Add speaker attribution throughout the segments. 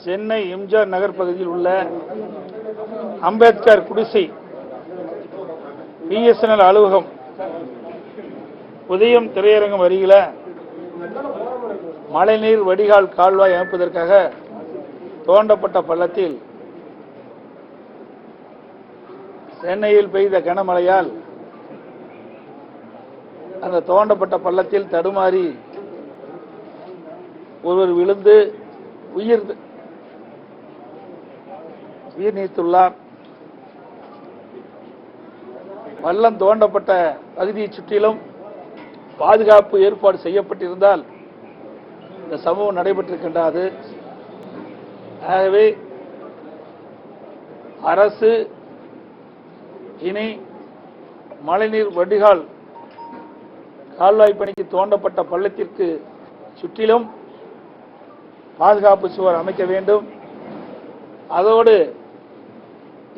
Speaker 1: சென்னை எம்ஜிஆர் நகர் பகுதியில் உள்ள அம்பேத்கர் குடிசை BSNL அலுவலகம் உதயம் திரையரங்கம் அருகில மழைநீர் வடிகால் கால்வாய் அமைப்பதற்காக தோண்டப்பட்ட பள்ளத்தில் சென்னையில் பெய்த கனமழையால் அந்த தோண்டப்பட்ட பள்ளத்தில் தடுமாறி ஒருவர் விழுந்து உயிர் நீத்துள்ளார். பள்ளம் தோண்டப்பட்ட பகுதியை சுற்றிலும் பாதுகாப்பு ஏற்பாடு செய்யப்பட்டிருந்தால் இந்த சம்பவம் நடைபெற்றிருக்கின்றது. ஆகவே அரசு இனி மழைநீர் வடிகால் கால்வாய் பணிக்கு தோண்டப்பட்ட பள்ளத்திற்கு சுற்றிலும் பாதுகாப்பு சுவர் அமைக்க வேண்டும். அதோடு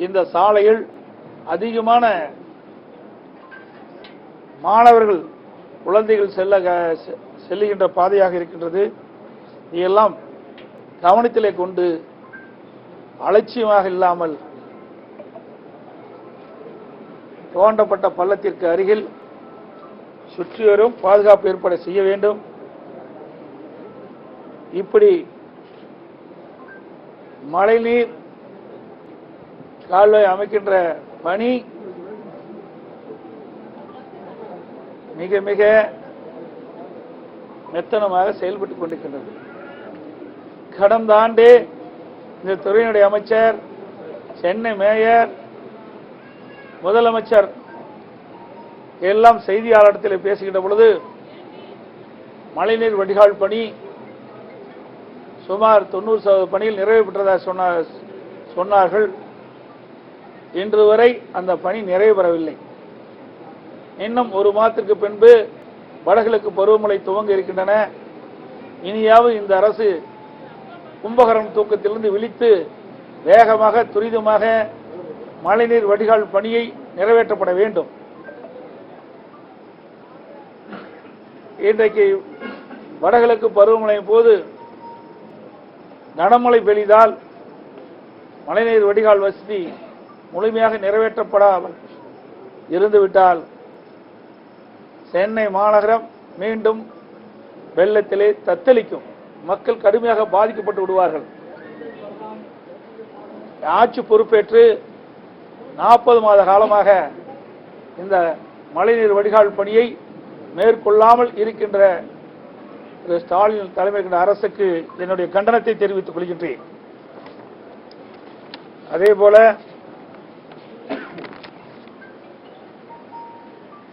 Speaker 1: இந்த சாலையில் அதிகமான மாணவர்கள் குழந்தைகள் செல்லுகின்ற பாதையாக இருக்கின்றது. இதையெல்லாம் கவனத்திலே கொண்டு அலட்சியமாக இல்லாமல் தோண்டப்பட்ட பள்ளத்திற்கு அருகில் சுற்றிவரும் பாதுகாப்பு ஏற்பாடு செய்ய வேண்டும். இப்படி மழைநீர் கால்வாய் அமைக்கின்ற பணி மிக மிக மெத்தனமாக செயல்பட்டுக் கொண்டிருக்கின்றது. கடந்த ஆண்டே இந்த துறையினுடைய அமைச்சர், சென்னை மேயர், முதலமைச்சர் எல்லாம் செய்தியாளரிடத்தில் பேசுகின்ற பொழுது மழைநீர் வடிகால் பணி சுமார் 90% பணியில் நிறைவு பெற்றதாக சொன்னார்கள். இன்று வரை அந்த பணி நிறைவு பெறவில்லை. இன்னும் ஒரு மாதத்திற்கு பின்பு வடகிழக்கு பருவமழை துவங்க இருக்கின்றன. இனியாவது இந்த அரசு கும்பகரணம் தூக்கத்திலிருந்து விழித்து வேகமாக துரிதமாக மழைநீர் வடிகால் பணியை நிறைவேற்றப்பட வேண்டும். இன்றைக்கு வடகிழக்கு பருவமழையின் போது கனமழை பெய்தால் மழைநீர் வடிகால் வசதி முழுமையாக நிறைவேற்றப்படாமல் இருந்துவிட்டால் சென்னை மாநகரம் மீண்டும் வெள்ளத்திலே தத்தளிக்கும். மக்கள் கடுமையாக பாதிக்கப்பட்டு விடுவார்கள். ஆட்சி பொறுப்பேற்று 40 மாத காலமாக இந்த மழைநீர் வடிகால் பணியை மேற்கொள்ளாமல் இருக்கின்ற ஸ்டாலின் தலைமையில் அரசுக்கு என்னுடைய கண்டனத்தை தெரிவித்துக் கொள்கின்றேன். அதேபோல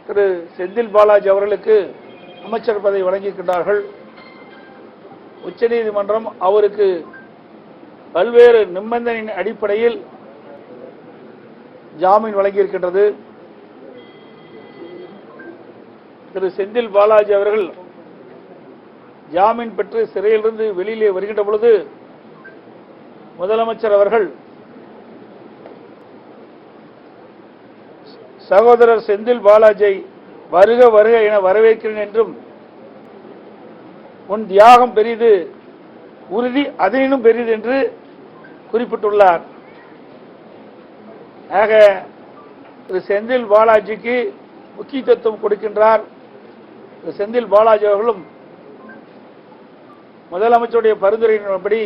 Speaker 1: திரு செந்தில் பாலாஜி அவர்களுக்கு அமைச்சர் பதவி வழங்கியிருக்கின்றார்கள். உச்சநீதிமன்றம் அவருக்கு பல்வேறு நிபந்தனையின் அடிப்படையில் ஜாமீன் வழங்கியிருக்கின்றது. திரு செந்தில் பாலாஜி அவர்கள் ஜாமீன் பெற்று சிறையிலிருந்து வெளியிலே வருகின்ற பொழுது முதலமைச்சர் அவர்கள் சகோதரர் செந்தில் பாலாஜியை வருக வருக என வரவேற்கிறேன் என்றும் உன் தியாகம் பெரிது, உறுதி அதனினும் பெரிது என்று குறிப்பிட்டுள்ளார். ஆக திரு செந்தில் பாலாஜிக்கு முக்கியத்துவம் கொடுக்கின்றார். திரு செந்தில் பாலாஜி அவர்களும் முதலமைச்சருடைய பரிந்துரையின்படி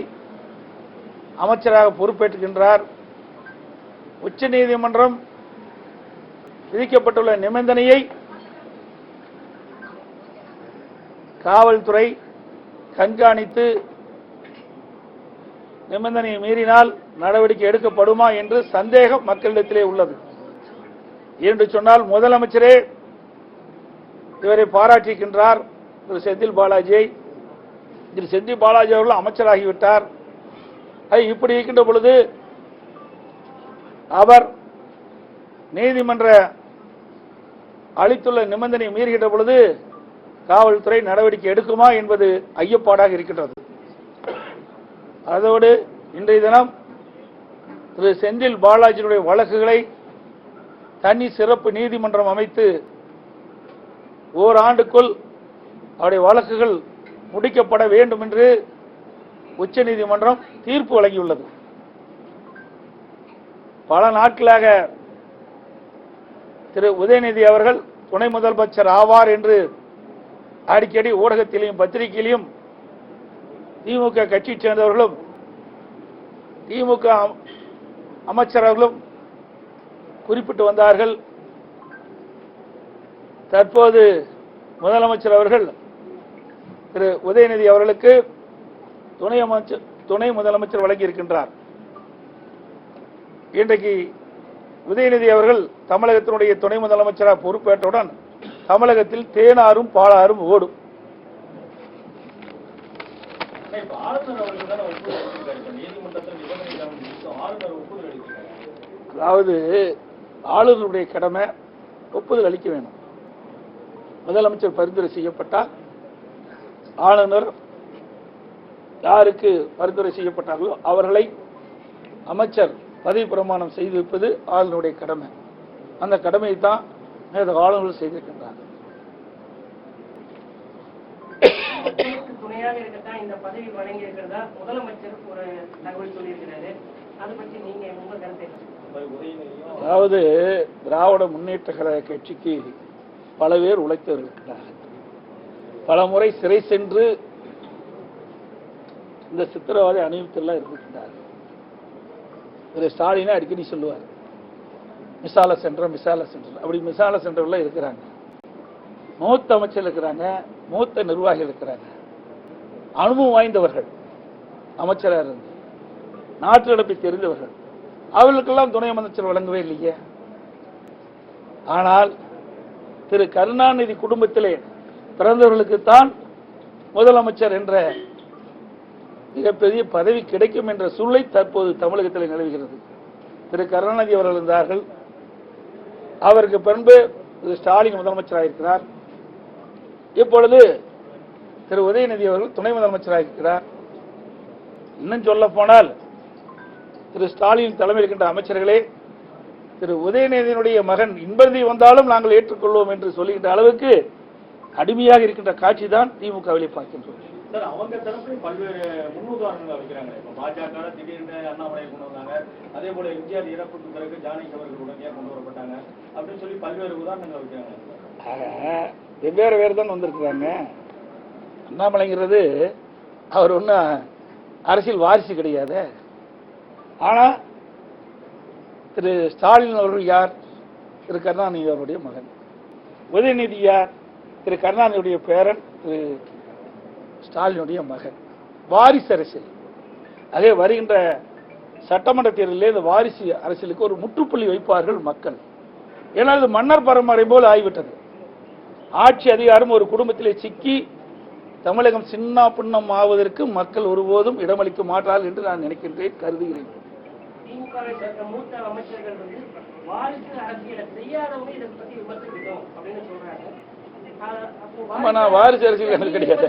Speaker 1: அமைச்சராக பொறுப்பேற்றுகின்றார். உச்சநீதிமன்றம் விதிக்கப்பட்டுள்ள நிபந்தனையை காவல்துறை கண்காணித்து நிபந்தனையை மீறினால் நடவடிக்கை எடுக்கப்படுமா என்று சந்தேகம் மக்களிடத்திலே உள்ளது. என்று சொன்னால் முதலமைச்சரே இவரை பாராட்டியிருக்கின்றார். திரு செந்தில் பாலாஜியை திரு செந்தில் பாலாஜி அவர்கள் அமைச்சராகிவிட்டார். இப்படி இருக்கின்ற பொழுது அவர் நீதிமன்ற அளித்துள்ள நிபந்தனை மீறுகின்ற பொழுது காவல்துறை நடவடிக்கை எடுக்குமா என்பது ஐயப்பாடாக இருக்கின்றது. அதோடு இன்றைய தினம் திரு செந்தில் பாலாஜியுடைய வழக்குகளை தனி சிறப்பு நீதிமன்றம் அமைத்து ஓராண்டுக்குள் அவருடைய வழக்குகள் முடிக்கப்பட வேண்டும் என்று உச்சநீதிமன்றம் தீர்ப்பு வழங்கியுள்ளது. பல நாட்களாக திரு உதயநிதி அவர்கள் துணை முதலமைச்சர் ஆவார் என்று அடிக்கடி ஊடகத்திலையும் பத்திரிகையிலும் திமுக கட்சியை சேர்ந்தவர்களும் திமுக அமைச்சர்களும் குறிப்பிட்டு வந்தார்கள். தற்போது முதலமைச்சர் அவர்கள் திரு உதயநிதி அவர்களுக்கு துணை முதலமைச்சர் வழங்கியிருக்கின்றார். இன்றைக்கு உதயநிதி அவர்கள் தமிழகத்தினுடைய துணை முதலமைச்சராக பொறுப்பேற்றவுடன் தமிழகத்தில் தேனாரும் பாலாரும் ஓடும். அதாவது ஆளுநருடைய கடமை ஒப்புதல் அளிக்க வேண்டும். முதலமைச்சர் பரிந்துரை செய்யப்பட்டால் ஆளுநர் யாருக்கு பரிந்துரை செய்யப்பட்டார்களோ அவர்களை அமைச்சர் பதவி பிரமாணம் செய்து வைப்பது ஆளுநருடைய கடமை. அந்த கடமையை தான் ஆளுநர் செய்திருக்கின்றார்.
Speaker 2: துணையாக இருக்கத்தான் இந்த பதவி வழங்கி இருக்கிறதா முதலமைச்சர் ஒரு தகவல் சொல்லியிருக்கிறாரு. அதை பற்றி நீங்க உங்க கருத்து?
Speaker 1: அதாவது திராவிட முன்னேற்ற கழக கட்சிக்கு பல பேர் உழைத்து வருகிறார்கள். பல முறை சிறை சென்று இந்த சித்திரவதை அணிவித்தெல்லாம் இருக்கின்றார்கள். திரு ஸ்டாலினை அடிக்கடி சொல்லுவார், மிசால சென்டர் அப்படி மிசால சென்டர்ல இருக்கிறாங்க. மூத்த அமைச்சர் இருக்கிறாங்க, மூத்த நிர்வாகிகள் இருக்கிறாங்க, அனுபவம் வாய்ந்தவர்கள், அமைச்சராக இருந்து நாட்டு நடப்பை தெரிந்தவர்கள். அவர்களுக்கெல்லாம் துணை முதலமைச்சர் வழங்கவே இல்லையே. ஆனால் திரு கருணாநிதி குடும்பத்திலே பிறந்தவர்களுக்குத்தான் முதலமைச்சர் என்ற மிகப்பெரிய பதவி கிடைக்கும் என்ற சூழலை தற்போது தமிழகத்தில் நிலவுகிறது. திரு கருணாநிதி அவர்கள் இருந்தார்கள், அவருக்கு பின்பு திரு ஸ்டாலின் முதலமைச்சராக இருக்கிறார். இப்பொழுது திரு உதயநிதி அவர்கள் துணை முதலமைச்சராக இருக்கிறார். இன்னும் சொல்ல போனால் திரு ஸ்டாலின் தலைமையில் இருக்கின்ற அமைச்சர்களே திரு உதயநிதியினுடைய மகன் இன்பதி வந்தாலும் நாங்கள் ஏற்றுக்கொள்வோம் என்று சொல்லுகின்ற அளவுக்கு அடிமையாக இருக்கின்ற காட்சி தான் திமுகவிலே பார்க்கின்றோம்.
Speaker 3: அவங்க தரப்பு பல்வேறு முன்னுதாரணங்கள் வைக்கிறாங்க. இப்ப பாஜக திடீர்னு அண்ணாமலை கொண்டு வந்தாங்க, அதே போல எம்ஜிஆர் இறப்புக்கு பிறகு ஜானகி அவர்கள் உடனே கொண்டு வரப்பட்டாங்க அப்படின்னு சொல்லி பல்வேறு உதாரணங்கள் வைக்கிறாங்க.
Speaker 1: வெவ்வேறு வேறு தான் வந்திருக்கிறாங்க. அண்ணாமலைங்கிறது அவர் ஒன்றும் அரசியல் வாரிசு கிடையாது. ஆனா திரு ஸ்டாலின் அவர்கள் யார்? திரு கருணாநிதி அவருடைய மகன். உதயநிதி யார்? திரு கருணாநிதியுடைய பேரன், திரு ஸ்டாலினுடைய மகன். வாரிசு அரசியல். அதே வருகின்ற சட்டமன்ற தேர்தலில் இந்த வாரிசு அரசியலுக்கு ஒரு முற்றுப்புள்ளி வைப்பார்கள் மக்கள். ஏன்னா இது மன்னர் பரம்பரை போல் ஆகிவிட்டது. ஆட்சி அதிகாரம் ஒரு குடும்பத்திலே சிக்கி தமிழகம் சின்ன பின்னம் ஆவதற்கு மக்கள் ஒருபோதும் இடமளிக்க மாட்டார்கள் என்று நான் நினைக்கின்றேன், கருதுகிறேன்.
Speaker 2: மூத்த அமைச்சர்கள் வாரிசு அரசியலை செய்யாதவங்க இதை பத்தி விமர்சிக்கணும் அப்படின்னு சொல்றாங்க.
Speaker 1: நான் வாரிசு அரசியல் எனக்கு கிடையாது.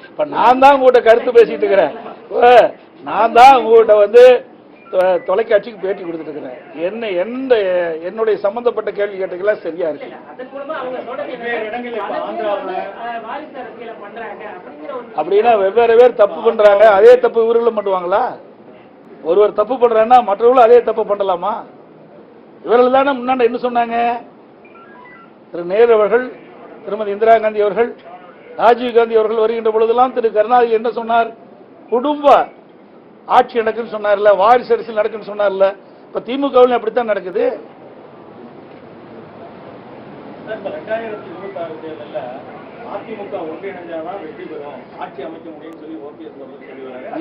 Speaker 1: இப்ப நான் தான் உங்ககிட்ட கருத்து பேசிட்டு இருக்கிறேன். நான் தான் உங்ககிட்ட வந்து தொலைக்காட்சிக்கு பேட்டி கொடுத்துட்டு இருக்கிறேன். என்னுடைய சம்பந்தப்பட்ட கேள்வி கேட்டீங்களா சரியா இருக்கு. அப்படின்னா வெவ்வேறு பேர் தப்பு பண்றாங்க, அதே தப்பு இவர்களும் பண்ணுவாங்களா? ஒருவர் தப்பு பண்றாங்கன்னா மற்றவர்களும் அதே தப்பு பண்ணலாமா? இவர்கள் தானே முன்னாடி என்ன சொன்னாங்க? திரு நேரு அவர்கள், திருமதி இந்திரா காந்தி அவர்கள், ராஜீவ் காந்தி அவர்கள் வருகின்ற பொழுதெல்லாம் திரு கருணாநிதி என்ன சொன்னார்? குடும்ப ஆட்சி நடக்குன்னு சொன்னார்ல, வாரிசு அரசியல் நடக்குன்னு சொன்னார்ல. இப்ப திமுகவில் அப்படித்தான் நடக்குது.
Speaker 3: 2026 தேர்தலில் அதிமுக ஒன்றிணைஞ்சாதான் வெற்றி பெறும், ஆட்சி அமைக்க முடியும்னு சொல்லி ஓபிஎஸ் சொல்லி வராங்க.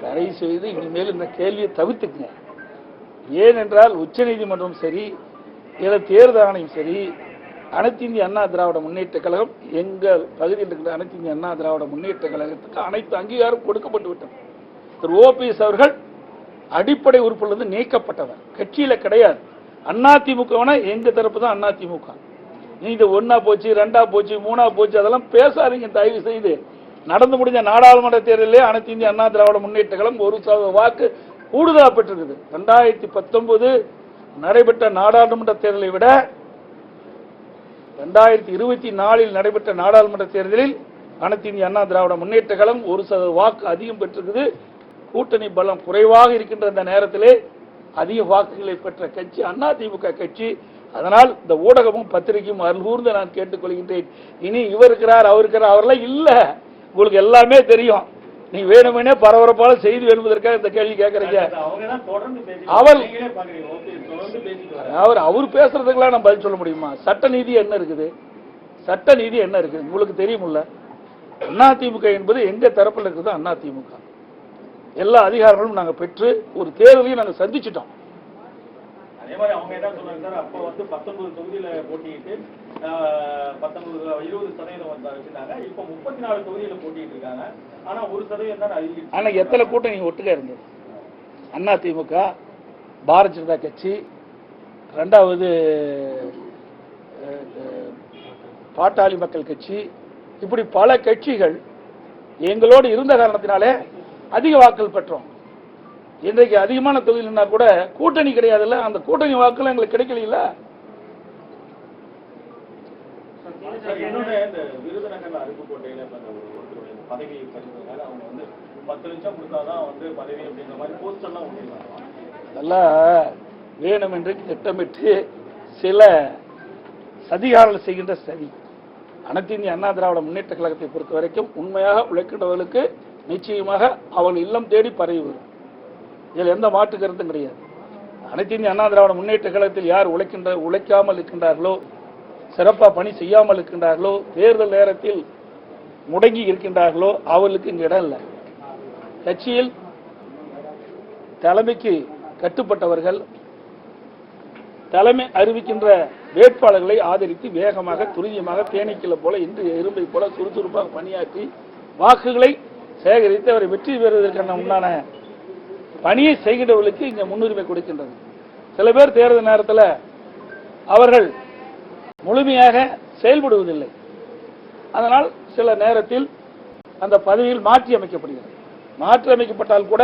Speaker 1: தயவு செய்து இனிமேல் இந்த கேள்வியை தவிர்த்துக்குங்க. ஏனென்றால் உச்சநீதிமன்றம் சரி, தேர்தல் ஆணையம் சரி, அனைத்து இந்திய அண்ணா திராவிட முன்னேற்ற கழகம், எங்கள் பகுதியில் இருக்கிற அனைத்து இந்திய அண்ணா திராவிட முன்னேற்ற கழகத்துக்கு அனைத்து அங்கீகாரம் கொடுக்கப்பட்டு விட்டது. திரு ஓபிஎஸ் அவர்கள் அடிப்படை உறுப்பிலிருந்து நீக்கப்பட்டவர், கட்சியில கிடையாது. அதிமுகனா எங்க தரப்பு தான் அதிமுக. நீங்க ஒன்னா போச்சு, ரெண்டா போச்சு, மூணா போச்சு, அதெல்லாம் பேசாதீங்க தயவு செய்து. நடந்து முடிஞ்ச நாடாளுமன்ற தேர்தலிலே அனைத்து இந்திய அண்ணா திராவிட முன்னேற்ற கழகம் 1% வாக்கு கூடுதலாக பெற்றிருக்குது. 2019 நடைபெற்ற நாடாளுமன்ற தேர்தலை விட 2024 நடைபெற்ற நாடாளுமன்ற தேர்தலில் அனைத்து இந்திய அண்ணா திராவிட முன்னேற்ற கழகம் 1% வாக்கு அதிகம் பெற்றிருக்குது. கூட்டணி பலம் குறைவாக இருக்கின்ற இந்த நேரத்திலே அதிக வாக்குகளை பெற்ற கட்சி அதிமுக கட்சி. அதனால் இந்த ஊடகமும் பத்திரிகையும் அருள்கூர்ந்து நான் கேட்டுக்கொள்கின்றேன். இனி இவர் இருக்கிறார் அவர் இருக்கிறார் அவரெல்லாம் இல்ல, உங்களுக்கு எல்லாமே தெரியும். நீ வேணுமெனே பரபரப்பான செய்தி என்பதற்காக இந்த கேள்வி கேட்கறீங்க. அவர் பேசுறதுக்கெல்லாம் நான் பதில் சொல்ல முடியுமா? சட்ட நீதி என்ன இருக்குது? சட்ட நீதி என்ன இருக்குது உங்களுக்கு தெரியுமில்ல? அதிமுக என்பது எங்க தரப்பில் இருக்குது? அதிமுக எல்லா அதிகாரங்களும் நாங்க பெற்று ஒரு தேர்தலையும் நாங்க சந்திச்சிட்டோம்.
Speaker 3: அதே மாதிரி அவங்க என்ன சொன்னாங்க சார், அப்போ வந்து 19 தொகுதியில போட்டியிட்டு 20% வச்சுட்டாங்க. இப்போ 34 தொகுதியில போட்டிட்டு இருக்காங்க. ஆனா 1% தான் அதிகம்.
Speaker 1: ஆனா எத்தனை கூட்டணி ஒட்டுக்கா இருந்தது? அதிமுக, பாரதிய ஜனதா கட்சி, இரண்டாவது பாட்டாளி மக்கள் கட்சி, இப்படி பல கட்சிகள் எங்களோடு இருந்த காரணத்தினாலே அதிக வாக்குகள் பெற்றோம். இன்றைக்கு அதிகமான தொகுதியில்னா கூட கூட்டணி கிடையாதுல்ல, அந்த கூட்டணி வாக்குகள் எங்களுக்கு கிடைக்கல.
Speaker 3: என்னோட இந்த விருதுநகர் அருப்புக்கோட்டையில பதவி பறிந்ததால அவங்க வந்து 10 லட்சம் கொடுத்தாதான் வந்து பதவி அப்படிங்கிற மாதிரி போஸ்டர்லாம் ஒட்டிருக்காங்க.
Speaker 1: அதெல்லாம் வேணும் என்று திட்டமிட்டு சில சதிகாரர்கள் செய்கின்ற சதி. அனைத்து இந்திய அண்ணா திராவிட முன்னேற்ற கழகத்தை பொறுத்த வரைக்கும் உண்மையாக உழைக்கின்றவர்களுக்கு நிச்சயமாக அவர்கள் இல்லம் தேடி பரவி வரும். இதில் எந்த மாற்று கருத்தும் கிடையாது. அனைத்து இந்திய அண்ணா திராவிட முன்னேற்ற கழகத்தில் யார் உழைக்காமல் இருக்கின்றார்களோ, சிறப்பாக பணி செய்யாமல் இருக்கின்றார்களோ, தேர்தல் நேரத்தில் முடங்கி இருக்கின்றார்களோ அவர்களுக்கு இங்கு இடம் இல்லை. கட்சியில் தலைமைக்கு கட்டுப்பட்டவர்கள் தலைமை அறிவிக்கின்ற வேட்பாளர்களை ஆதரித்து வேகமாக துரிதமாக தேனீக்களை போல இன்று எறும்பை போல சுறுசுறுப்பாக பணியாற்றி வாக்குகளை சேகரித்து அவரை வெற்றி பெறுவதற்கான உண்டான பணியை செய்கின்றவர்களுக்கு இங்க முன்னுரிமை கொடுக்கின்றது. சில பேர் தேர்தல் நேரத்தில் அவர்கள் முழுமையாக செயல்படுவதில்லை. அதனால் சில நேரத்தில் அந்த பதவியில் மாற்றி அமைக்கப்படுகிறது. மாற்றி அமைக்கப்பட்டால் கூட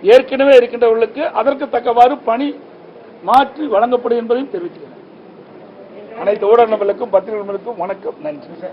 Speaker 1: ஏற்கனவே இருக்கின்றவர்களுக்கு அதற்கு தக்கவாறு பணி மாற்றி வழங்கப்படும் என்பதையும் தெரிவித்துள்ளனர். அனைத்து ஊடக நபர்களுக்கும் பத்திரிகை நண்பர்களுக்கும் வணக்கம், நன்றி.